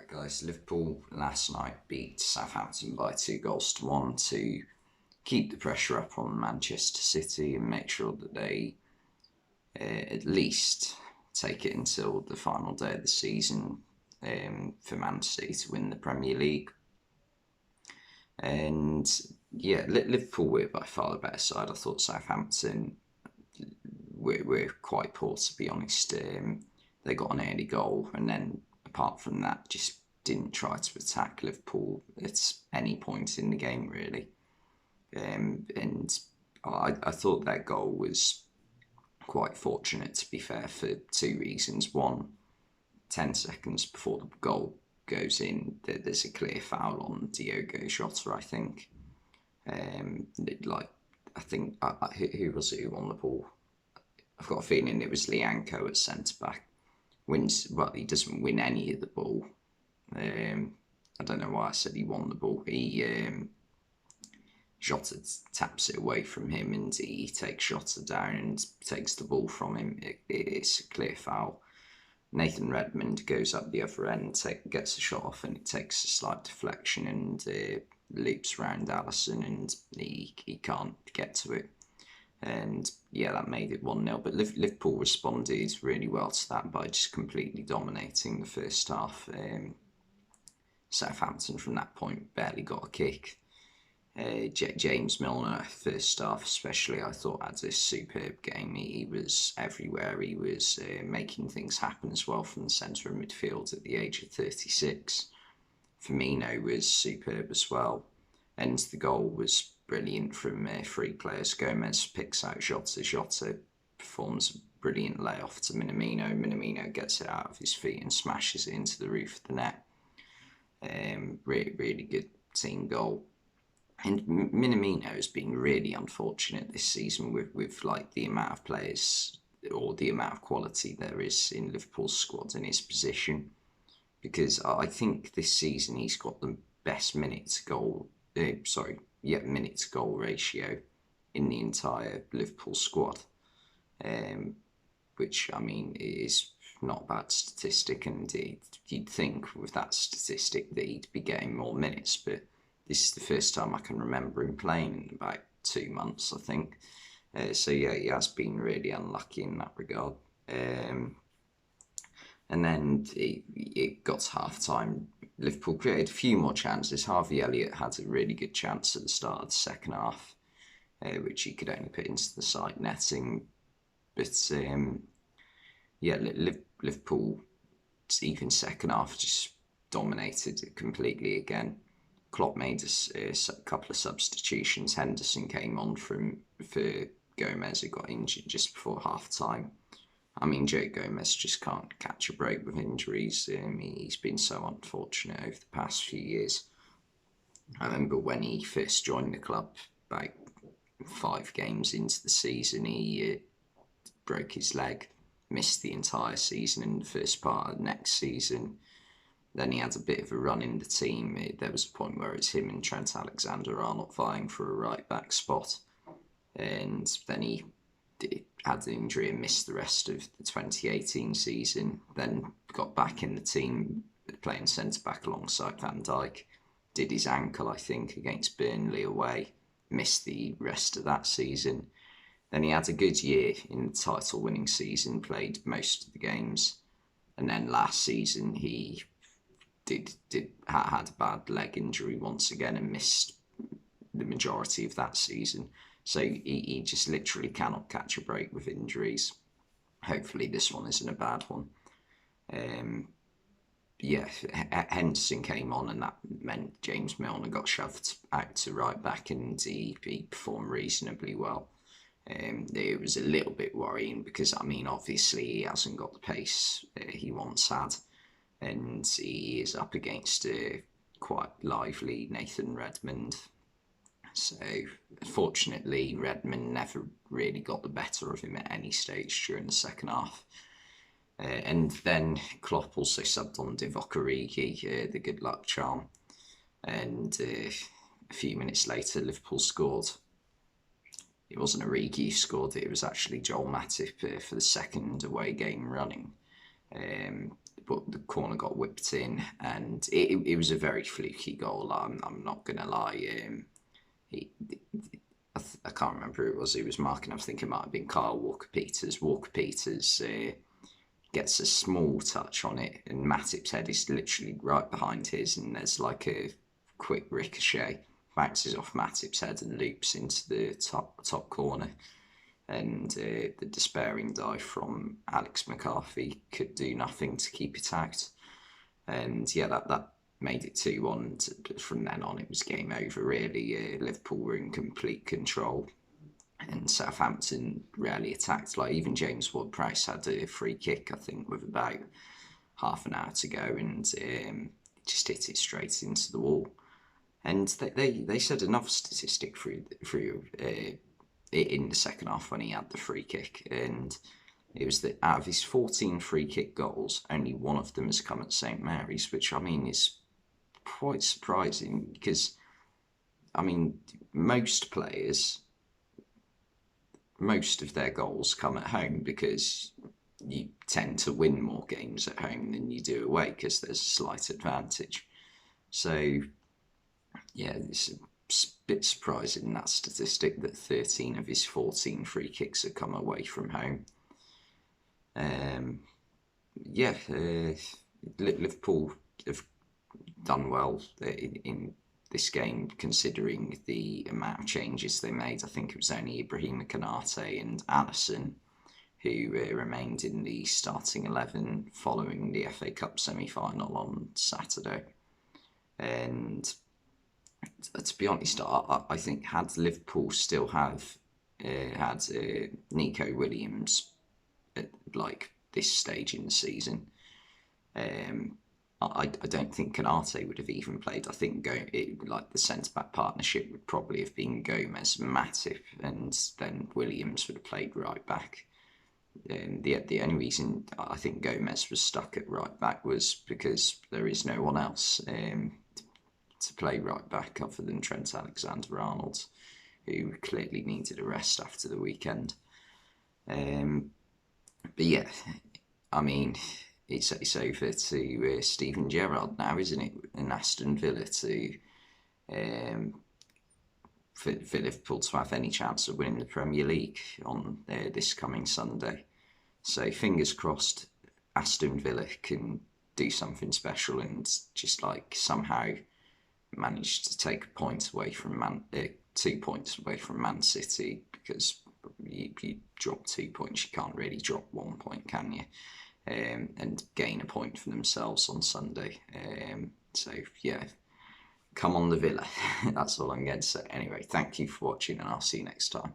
Right, guys, Liverpool last night beat Southampton by 2 goals to 1 to keep the pressure up on Manchester City and make sure that they at least take it until the final day of the season for Man City to win the Premier League. And yeah, Liverpool were by far the better side. I thought Southampton were quite poor, to be honest. They got an early goal, and then apart from that, just didn't try to attack Liverpool at any point in the game, really. And I thought that goal was quite fortunate, to be fair, for two reasons. One, 10 seconds before the goal goes in, there's a clear foul on Diogo Jota, I think. Like, I think, who was it who won the ball? I've got a feeling it was Lianco at centre back. He doesn't win any of the ball. I don't know why I said he won the ball. Jota taps it away from him and he takes Jota down and takes the ball from him. It's a clear foul. Nathan Redmond goes up the other end, gets a shot off, and it takes a slight deflection and loops round Alisson, and he can't get to it. And yeah, that made it 1-0. But Liverpool responded really well to that by just completely dominating the first half. Southampton from that point barely got a kick. James Milner, first half especially, I thought had a superb game. He was everywhere. He was making things happen as well from the centre of midfield at the age of 36. Firmino was superb as well. And the goal was brilliant from three players. Gomez picks out Jota. Jota performs a brilliant layoff to Minamino. Minamino gets it out of his feet and smashes it into the roof of the net. Really good team goal. And Minamino has been really unfortunate this season with like the amount of players or the amount of quality there is in Liverpool's squad in his position. Because I think this season he's got the best minute-to-goal ratio in the entire Liverpool squad, which, I mean, is not a bad statistic, and you'd think with that statistic that he'd be getting more minutes, but this is the first time I can remember him playing in about 2 months, I think. So yeah, he has been really unlucky in that regard. And then it got to half-time. Liverpool created a few more chances. Harvey Elliott had a really good chance at the start of the second half, which he could only put into the side netting. But yeah, Liverpool, even second half, just dominated it completely again. Klopp made a couple of substitutions. Henderson came on for Gomez, who got injured just before half-time. I mean, Joe Gomez just can't catch a break with injuries. He's been so unfortunate over the past few years. I remember when he first joined the club, about 5 games into the season, he broke his leg, missed the entire season in the first part of the next season. Then he had a bit of a run in the team. There was a point where it was him and Trent Alexander-Arnold vying for a right-back spot. And then he had an injury and missed the rest of the 2018 season. Then got back in the team, playing centre-back alongside Van Dijk. Did his ankle, I think, against Burnley away. Missed the rest of that season. Then he had a good year in the title-winning season, played most of the games. And then last season he had a bad leg injury once again and missed the majority of that season. So he just literally cannot catch a break with injuries. Hopefully this one isn't a bad one. Yeah, Henderson came on and that meant James Milner got shoved out to right back and he performed reasonably well. It was a little bit worrying because, I mean, obviously he hasn't got the pace he once had. And he is up against a quite lively Nathan Redmond. So, fortunately, Redmond never really got the better of him at any stage during the second half. And then Klopp also subbed on Divock Origi, the good luck charm. And a few minutes later, Liverpool scored. It wasn't Origi who scored it, it was actually Joel Matip for the second away game running. but the corner got whipped in, and it was a very fluky goal. I'm not gonna lie. He, I can't remember who it was. He was marking. I think it might have been Kyle Walker-Peters. Walker-Peters gets a small touch on it, and Matip's head is literally right behind his, and there's like a quick ricochet, bounces off Matip's head and loops into the top corner. And the despairing dive from Alex McCarthy could do nothing to keep it out. And yeah, that made it 2-1. From then on, it was game over, really. Liverpool were in complete control, and Southampton rarely attacked. Like, even James Ward-Prowse had a free kick, I think, with about half an hour to go, and just hit it straight into the wall. And they said another statistic through in the second half when he had the free kick, and it was that out of his 14 free kick goals, only one of them has come at St Mary's, which I mean is quite surprising, because I mean most players, most of their goals come at home, because you tend to win more games at home than you do away, because there's a slight advantage. So yeah, it's a bit surprising, that statistic, that 13 of his 14 free kicks have come away from home. Liverpool have done well in this game, considering the amount of changes they made. I think it was only Ibrahima Konate and Alisson who remained in the starting 11 following the FA Cup semi-final on Saturday. And to be honest, I think had Liverpool still had Nico Williams at like this stage in the season, I don't think Konate would have even played. I think like the centre-back partnership would probably have been Gomez, Matip, and then Williams would have played right back. The only reason I think Gomez was stuck at right back was because there is no one else to play right back other than Trent Alexander-Arnold, who clearly needed a rest after the weekend. But yeah, I mean, it's over to Steven Gerrard now, isn't it? And Aston Villa for Liverpool to have any chance of winning the Premier League on this coming Sunday. So fingers crossed, Aston Villa can do something special and just like somehow manage to take a point away from 2 points away from Man City, because you drop 2 points, you can't really drop 1 point, can you? And gain a point for themselves on Sunday. So yeah, come on the Villa. That's all I'm going to say. Anyway, thank you for watching, and I'll see you next time.